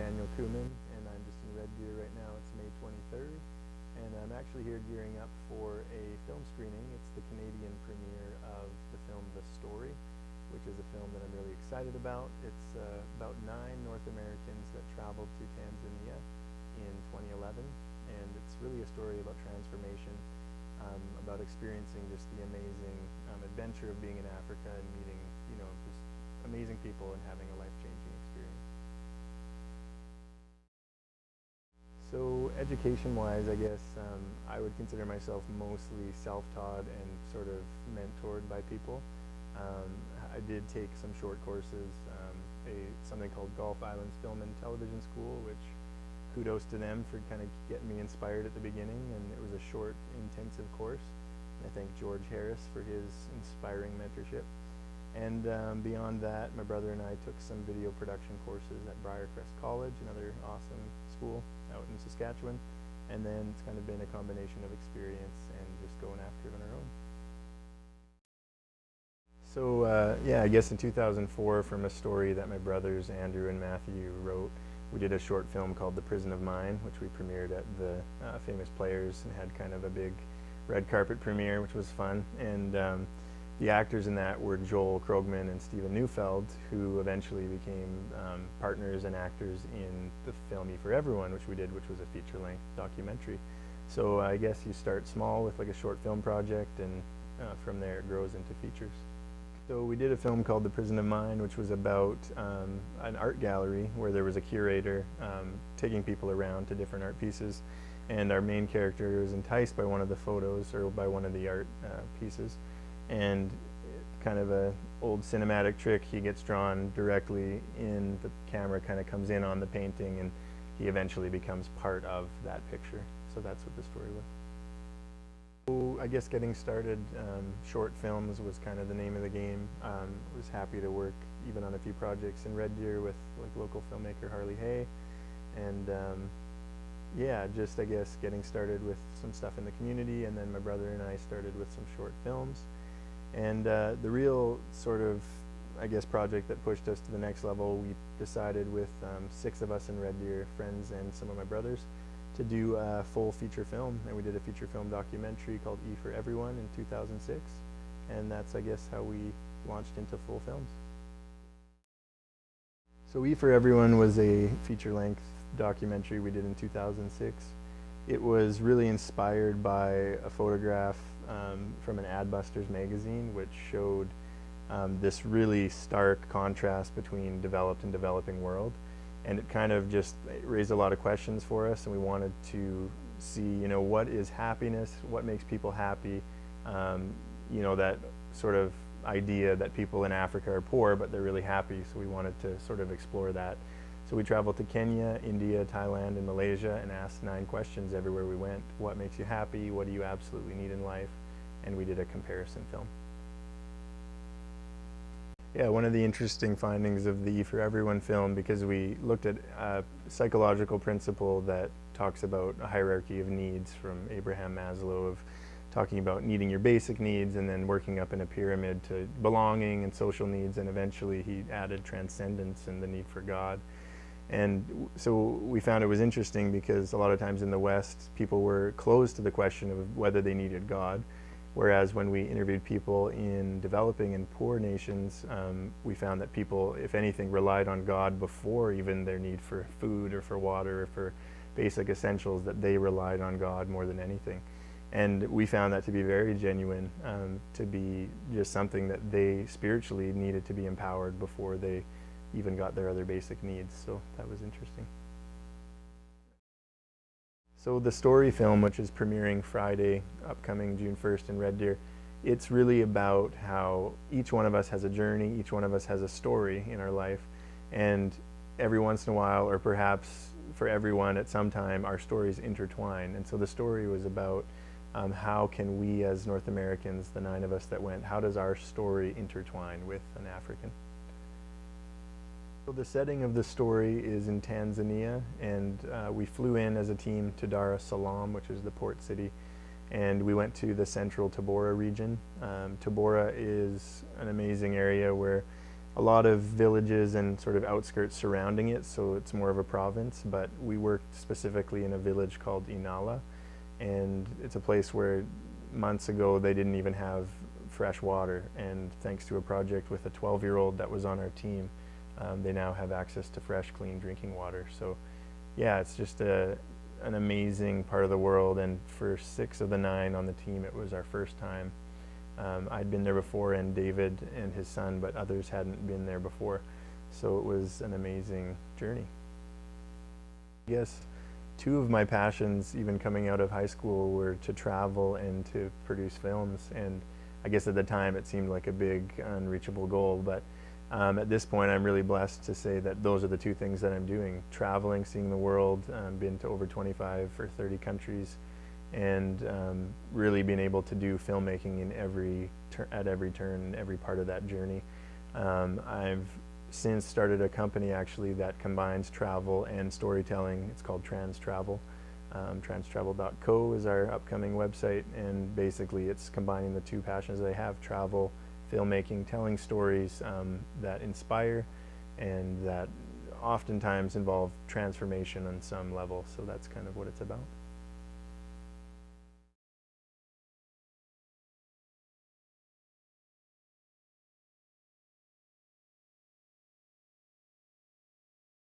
Daniel Kooman, and I'm just in Red Deer right now. It's May 23rd, and I'm actually here gearing up for a film screening. It's the Canadian premiere of the film The Story, which is a film that I'm really excited about. It's about 9 North Americans that traveled to Tanzania in 2011, and it's really a story about transformation, about experiencing just the amazing adventure of being in Africa and meeting, just amazing people and having a life-changing experience. So education-wise, I guess I would consider myself mostly self-taught and sort of mentored by people. I did take some short courses, something called Gulf Islands Film and Television School, which kudos to them for kind of getting me inspired at the beginning, and it was a short, intensive course. And I thank George Harris for his inspiring mentorship. And beyond that, my brother and I took some video production courses at Briarcrest College, another awesome school out in Saskatchewan. And then it's kind of been a combination of experience and just going after it on our own. So yeah, I guess in 2004, from a story that my brothers Andrew and Matthew wrote, we did a short film called The Prison of Mine, which we premiered at the Famous Players and had kind of a big red carpet premiere, which was fun. And the actors in that were Joel Krogman and Stephen Neufeld, who eventually became partners and actors in the film E for Everyone, which we did, which was a feature-length documentary. So I guess you start small with like a short film project, and from there it grows into features. So we did a film called The Prison of Mine, which was about an art gallery where there was a curator taking people around to different art pieces, and our main character was enticed by one of the photos or by one of the art pieces, and kind of a old cinematic trick, he gets drawn directly in, the camera kind of comes in on the painting, and he eventually becomes part of that picture. So that's what the story was. So I guess getting started, short films was kind of the name of the game. Was happy to work even on a few projects in Red Deer with like local filmmaker Harley Hay, and yeah, just I guess getting started with some stuff in the community, and then my brother and I started with some short films. And the real sort of, I guess, project that pushed us to the next level, we decided with 6 of us in Red Deer, friends and some of my brothers, to do a full feature film, and we did a feature film documentary called E for Everyone in 2006, and that's, I guess, how we launched into full films. So E for Everyone was a feature-length documentary we did in 2006. It was really inspired by a photograph from an Adbusters magazine, which showed this really stark contrast between developed and developing world. And it kind of just raised a lot of questions for us, and we wanted to see, what is happiness, what makes people happy, that sort of idea that people in Africa are poor, but they're really happy, so we wanted to sort of explore that. So we traveled to Kenya, India, Thailand, and Malaysia, and asked 9 questions everywhere we went. What makes you happy? What do you absolutely need in life? And we did a comparison film. Yeah, one of the interesting findings of the E for Everyone film, because we looked at a psychological principle that talks about a hierarchy of needs from Abraham Maslow, of talking about needing your basic needs and then working up in a pyramid to belonging and social needs, and eventually he added transcendence and the need for God. And so we found it was interesting because a lot of times in the West, people were closed to the question of whether they needed God. Whereas when we interviewed people in developing and poor nations, we found that people, if anything, relied on God before even their need for food or for water or for basic essentials, that they relied on God more than anything. And we found that to be very genuine, to be just something that they spiritually needed to be empowered before they even got their other basic needs. So that was interesting. So the Story film, which is premiering Friday, upcoming June 1st in Red Deer, it's really about how each one of us has a journey, each one of us has a story in our life, and every once in a while, or perhaps for everyone at some time, our stories intertwine. And so the story was about how can we as North Americans, the 9 of us that went, how does our story intertwine with an African? So the setting of the story is in Tanzania, and we flew in as a team to Dar es Salaam, which is the port city, and we went to the central Tabora region. Tabora is an amazing area where a lot of villages and sort of outskirts surrounding it, so it's more of a province, but we worked specifically in a village called Inala, and it's a place where months ago they didn't even have fresh water, and thanks to a project with a 12-year-old that was on our team, they now have access to fresh, clean drinking water. So yeah, it's just an amazing part of the world, and for 6 of the 9 on the team, it was our first time. I'd been there before, and David and his son, but others hadn't been there before. So it was an amazing journey. I guess 2 of my passions, even coming out of high school, were to travel and to produce films. And I guess at the time it seemed like a big, unreachable goal. But at this point, I'm really blessed to say that those are the 2 things that I'm doing. Traveling, seeing the world, been to over 25 or 30 countries, and really being able to do filmmaking in at every turn, every part of that journey. I've since started a company actually that combines travel and storytelling. It's called Trans Travel. Transtravel.co is our upcoming website, and basically it's combining the 2 passions that I have: travel, filmmaking, telling stories that inspire and that oftentimes involve transformation on some level. So that's kind of what it's about.